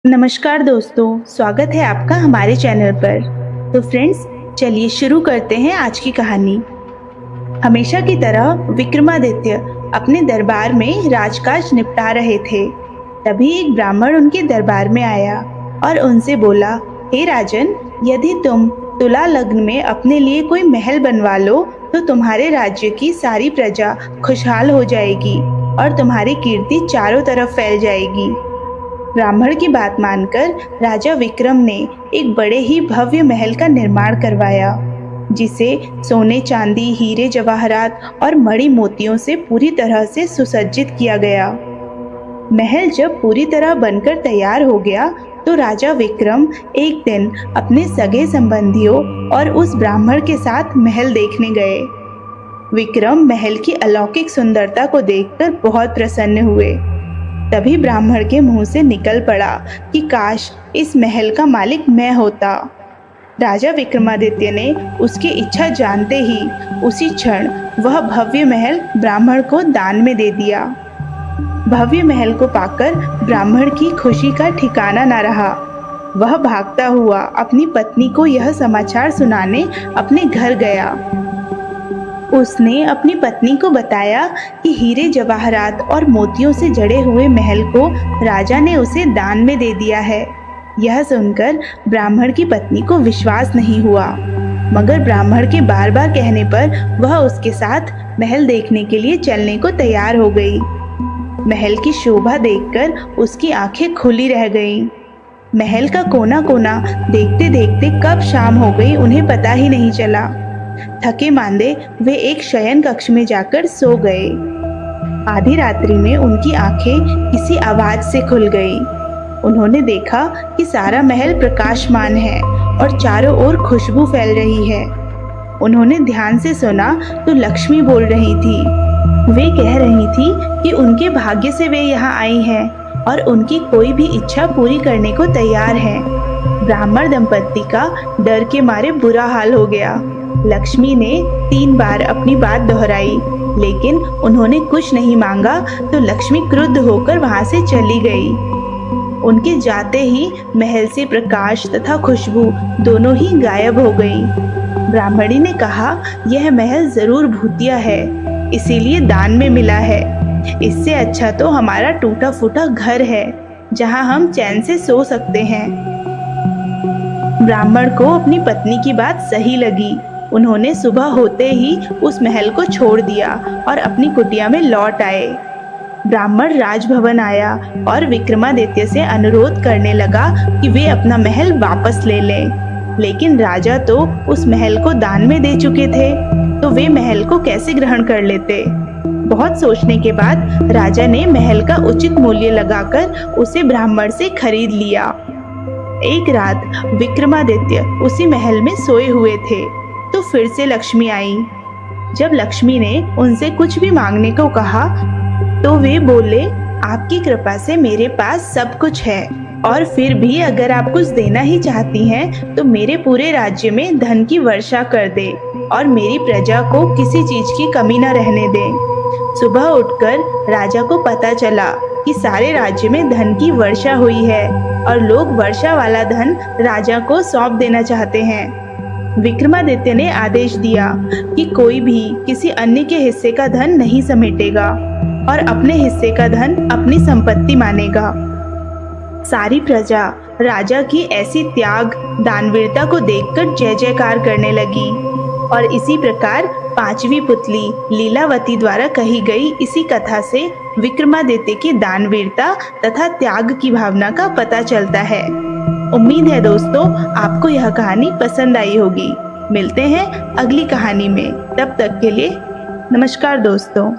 नमस्कार दोस्तों, स्वागत है आपका हमारे चैनल पर। तो फ्रेंड्स, चलिए शुरू करते हैं आज की कहानी। हमेशा की तरह विक्रमादित्य अपने दरबार में राजकाज निपटा रहे थे। तभी एक ब्राह्मण उनके दरबार में आया और उनसे बोला, हे राजन, यदि तुम तुला लग्न में अपने लिए कोई महल बनवा लो तो तुम्हारे राज्य की सारी प्रजा खुशहाल हो जाएगी और तुम्हारी कीर्ति चारों तरफ फैल जाएगी। ब्राह्मण की बात मानकर राजा विक्रम ने एक बड़े ही भव्य महल का निर्माण करवाया, जिसे सोने, चांदी, हीरे, जवाहरात और मणि मोतियों से पूरी तरह से सुसज्जित किया गया। महल जब पूरी तरह बनकर तैयार हो गया तो राजा विक्रम एक दिन अपने सगे संबंधियों और उस ब्राह्मण के साथ महल देखने गए। विक्रम महल की अलौकिक सुंदरता को देखकर बहुत प्रसन्न हुए। तभी ब्राह्मण के मुंह से निकल पड़ा कि काश इस महल का मालिक मैं होता। राजा विक्रमादित्य ने उसकी इच्छा जानते ही उसी क्षण वह भव्य महल ब्राह्मण को दान में दे दिया। भव्य महल को पाकर ब्राह्मण की खुशी का ठिकाना न रहा। वह भागता हुआ अपनी पत्नी को यह समाचार सुनाने अपने घर गया। उसने अपनी पत्नी को बताया कि हीरे, जवाहरात और मोतियों से जड़े हुए महल को राजा ने उसे दान में दे दिया है। यह सुनकर ब्राह्मण की पत्नी को विश्वास नहीं हुआ, मगर ब्राह्मण के बार बार कहने पर वह उसके साथ महल देखने के लिए चलने को तैयार हो गई। महल की शोभा देखकर उसकी आंखें खुली रह गईं। महल का कोना कोना देखते देखते कब शाम हो गई उन्हें पता ही नहीं चला। थके मांदे वे एक शयन कक्ष में जाकर सो गए। आधी रात्रि में उनकी आंखें किसी आवाज से खुल गईं। उन्होंने देखा कि सारा महल प्रकाशमान है और चारों ओर खुशबू फैल रही है। उन्होंने ध्यान से सुना तो लक्ष्मी बोल रही थी। वे कह रही थी कि उनके भाग्य से वे यहाँ आई हैं और उनकी कोई भी इच्छा पूरी करने को तैयार हैं। ब्राह्मण दंपत्ति का डर के मारे बुरा हाल हो गया। लक्ष्मी ने 3 बार अपनी बात दोहराई, लेकिन उन्होंने कुछ नहीं मांगा तो लक्ष्मी क्रुद्ध होकर वहां से चली गई। उनके जाते ही महल से प्रकाश तथा खुशबू दोनों ही गायब हो गई। ब्राह्मणी ने कहा, यह महल जरूर भूतिया है, इसीलिए दान में मिला है। इससे अच्छा तो हमारा टूटा फूटा घर है, जहां हम चैन से सो सकते हैं। ब्राह्मण को अपनी पत्नी की बात सही लगी। उन्होंने सुबह होते ही उस महल को छोड़ दिया और अपनी कुटिया में लौट आए। ब्राह्मण राजभवन आया और विक्रमादित्य से अनुरोध करने लगा कि वे अपना महल वापस ले लें। लेकिन राजा तो उस महल को दान में दे चुके थे, तो वे महल को कैसे ग्रहण कर लेते। बहुत सोचने के बाद राजा ने महल का उचित मूल्य लगाकर उसे ब्राह्मण से खरीद लिया। एक रात विक्रमादित्य उसी महल में सोए हुए थे तो फिर से लक्ष्मी आई। जब लक्ष्मी ने उनसे कुछ भी मांगने को कहा तो वे बोले, आपकी कृपा से मेरे पास सब कुछ है, और फिर भी अगर आप कुछ देना ही चाहती हैं तो मेरे पूरे राज्य में धन की वर्षा कर दे और मेरी प्रजा को किसी चीज की कमी न रहने दें। सुबह उठकर राजा को पता चला कि सारे राज्य में धन की वर्षा हुई है और लोग वर्षा वाला धन राजा को सौंप देना चाहते हैं। विक्रमादित्य ने आदेश दिया कि कोई भी किसी अन्य के हिस्से का धन नहीं समेटेगा और अपने हिस्से का धन अपनी संपत्ति मानेगा। सारी प्रजा राजा की ऐसी त्याग दानवीरता को देखकर जय जयकार करने लगी। और इसी प्रकार 5वीं पुतली लीलावती द्वारा कही गई इसी कथा से विक्रमादित्य की दानवीरता तथा त्याग की भावना का पता चलता है। उम्मीद है दोस्तों, आपको यह कहानी पसंद आई होगी। मिलते हैं अगली कहानी में, तब तक के लिए नमस्कार दोस्तों।